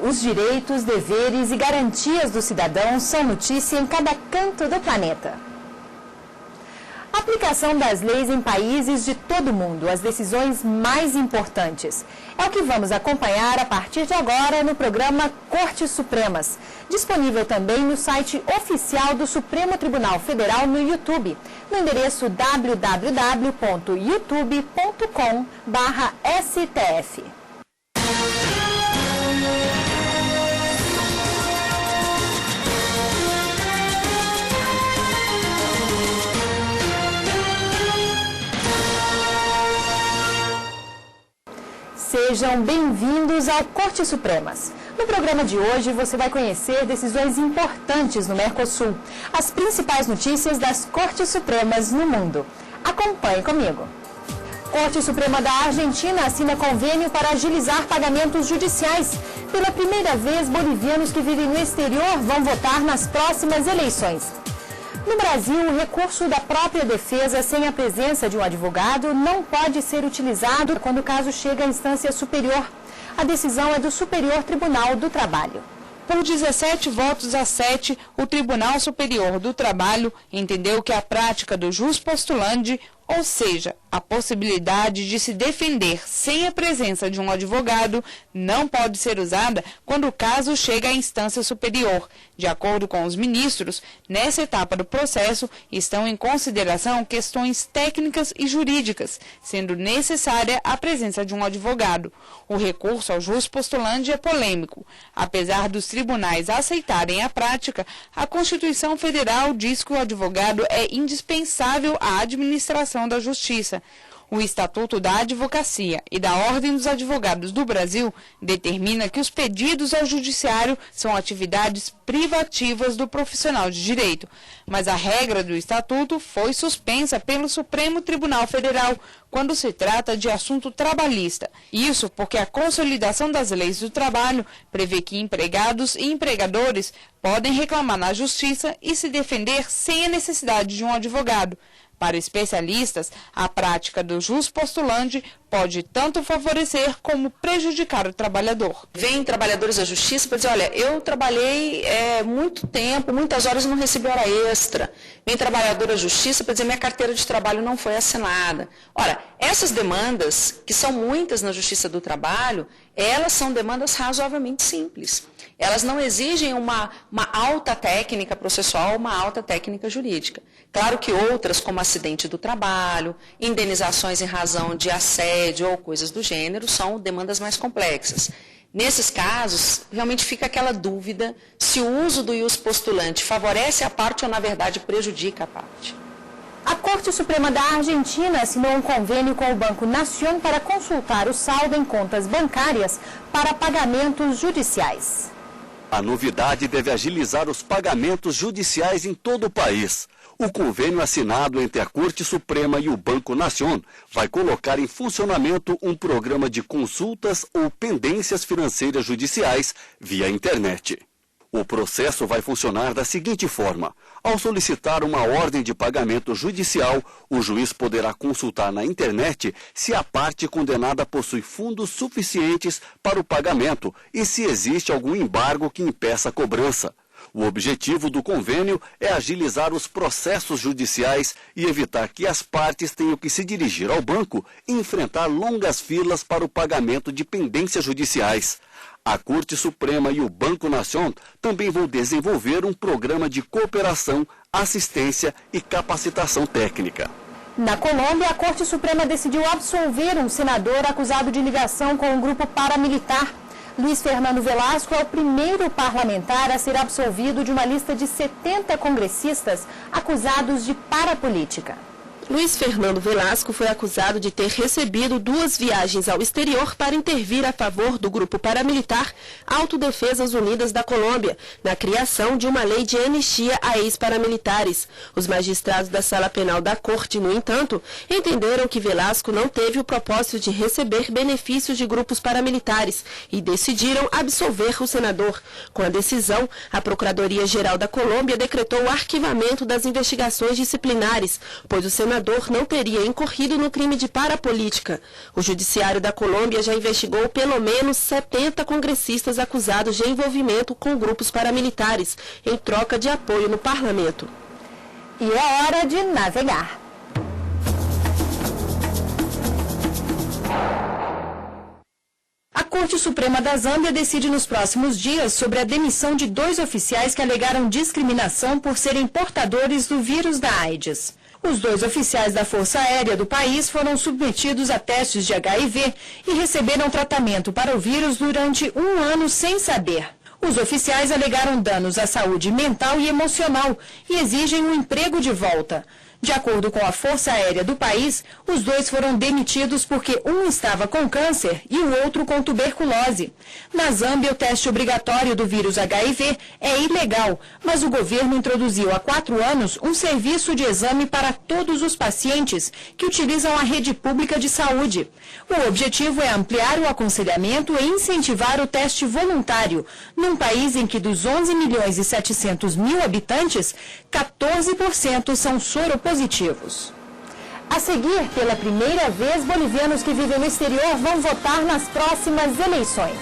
Os direitos, deveres e garantias dos cidadãos são notícia em cada canto do planeta. A aplicação das leis em países de todo o mundo, as decisões mais importantes. É o que vamos acompanhar a partir de agora no programa Cortes Supremas, disponível também no site oficial do Supremo Tribunal Federal no YouTube, no endereço www.youtube.com/STF. Sejam bem-vindos ao Cortes Supremas. No programa de hoje você vai conhecer decisões importantes no Mercosul, as principais notícias das Cortes Supremas no mundo. Acompanhe comigo. Corte Suprema da Argentina assina convênio para agilizar pagamentos judiciais. Pela primeira vez, bolivianos que vivem no exterior vão votar nas próximas eleições. No Brasil, o recurso da própria defesa sem a presença de um advogado não pode ser utilizado quando o caso chega à instância superior. A decisão é do Superior Tribunal do Trabalho. Por 17 votos a 7, o Tribunal Superior do Trabalho entendeu que a prática do jus postulandi, ou seja, a possibilidade de se defender sem a presença de um advogado, não pode ser usada quando o caso chega à instância superior. De acordo com os ministros, nessa etapa do processo estão em consideração questões técnicas e jurídicas, sendo necessária a presença de um advogado. O recurso ao jus postulandi é polêmico. Apesar dos tribunais aceitarem a prática, a Constituição Federal diz que o advogado é indispensável à administração da Justiça. O Estatuto da Advocacia e da Ordem dos Advogados do Brasil determina que os pedidos ao Judiciário são atividades privativas do profissional de direito, mas a regra do Estatuto foi suspensa pelo Supremo Tribunal Federal quando se trata de assunto trabalhista. Isso porque a Consolidação das Leis do Trabalho prevê que empregados e empregadores podem reclamar na Justiça e se defender sem a necessidade de um advogado. Para especialistas, a prática do jus postulandi pode tanto favorecer como prejudicar o trabalhador. Vêm trabalhadores da justiça para dizer, olha, eu trabalhei muito tempo, muitas horas e não recebi hora extra. Vem trabalhador da justiça para dizer, minha carteira de trabalho não foi assinada. Ora, essas demandas, que são muitas na Justiça do Trabalho, elas são demandas razoavelmente simples. Elas não exigem uma alta técnica processual, uma alta técnica jurídica. Claro que outras, como acidente do trabalho, indenizações em razão de assédio ou coisas do gênero, são demandas mais complexas. Nesses casos, realmente fica aquela dúvida se o uso do ius postulante favorece a parte ou, na verdade, prejudica a parte. A Corte Suprema da Argentina assinou um convênio com o Banco Nación para consultar o saldo em contas bancárias para pagamentos judiciais. A novidade deve agilizar os pagamentos judiciais em todo o país. O convênio assinado entre a Corte Suprema e o Banco Nación vai colocar em funcionamento um programa de consultas ou pendências financeiras judiciais via internet. O processo vai funcionar da seguinte forma. Ao solicitar uma ordem de pagamento judicial, o juiz poderá consultar na internet se a parte condenada possui fundos suficientes para o pagamento e se existe algum embargo que impeça a cobrança. O objetivo do convênio é agilizar os processos judiciais e evitar que as partes tenham que se dirigir ao banco e enfrentar longas filas para o pagamento de pendências judiciais. A Corte Suprema e o Banco Nación também vão desenvolver um programa de cooperação, assistência e capacitação técnica. Na Colômbia, a Corte Suprema decidiu absolver um senador acusado de ligação com um grupo paramilitar. Luiz Fernando Velasco é o primeiro parlamentar a ser absolvido de uma lista de 70 congressistas acusados de parapolítica. Luiz Fernando Velasco foi acusado de ter recebido 2 viagens ao exterior para intervir a favor do grupo paramilitar Autodefesas Unidas da Colômbia, na criação de uma lei de anistia a ex-paramilitares. Os magistrados da Sala Penal da Corte, no entanto, entenderam que Velasco não teve o propósito de receber benefícios de grupos paramilitares e decidiram absolver o senador. Com a decisão, a Procuradoria-Geral da Colômbia decretou o arquivamento das investigações disciplinares, pois o senador senador não teria incorrido no crime de parapolítica. O Judiciário da Colômbia já investigou pelo menos 70 congressistas acusados de envolvimento com grupos paramilitares, em troca de apoio no parlamento. E é hora de navegar. A Corte Suprema da Zâmbia decide nos próximos dias sobre a demissão de 2 oficiais que alegaram discriminação por serem portadores do vírus da AIDS. Os 2 oficiais da Força Aérea do país foram submetidos a testes de HIV e receberam tratamento para o vírus durante 1 ano sem saber. Os oficiais alegaram danos à saúde mental e emocional e exigem um emprego de volta. De acordo com a Força Aérea do país, os 2 foram demitidos porque um estava com câncer e o outro com tuberculose. Na Zâmbia, o teste obrigatório do vírus HIV é ilegal, mas o governo introduziu há 4 anos um serviço de exame para todos os pacientes que utilizam a rede pública de saúde. O objetivo é ampliar o aconselhamento e incentivar o teste voluntário, num país em que dos 11 milhões e 700 mil habitantes, 14% são soropositivos. A seguir, pela primeira vez, bolivianos que vivem no exterior vão votar nas próximas eleições.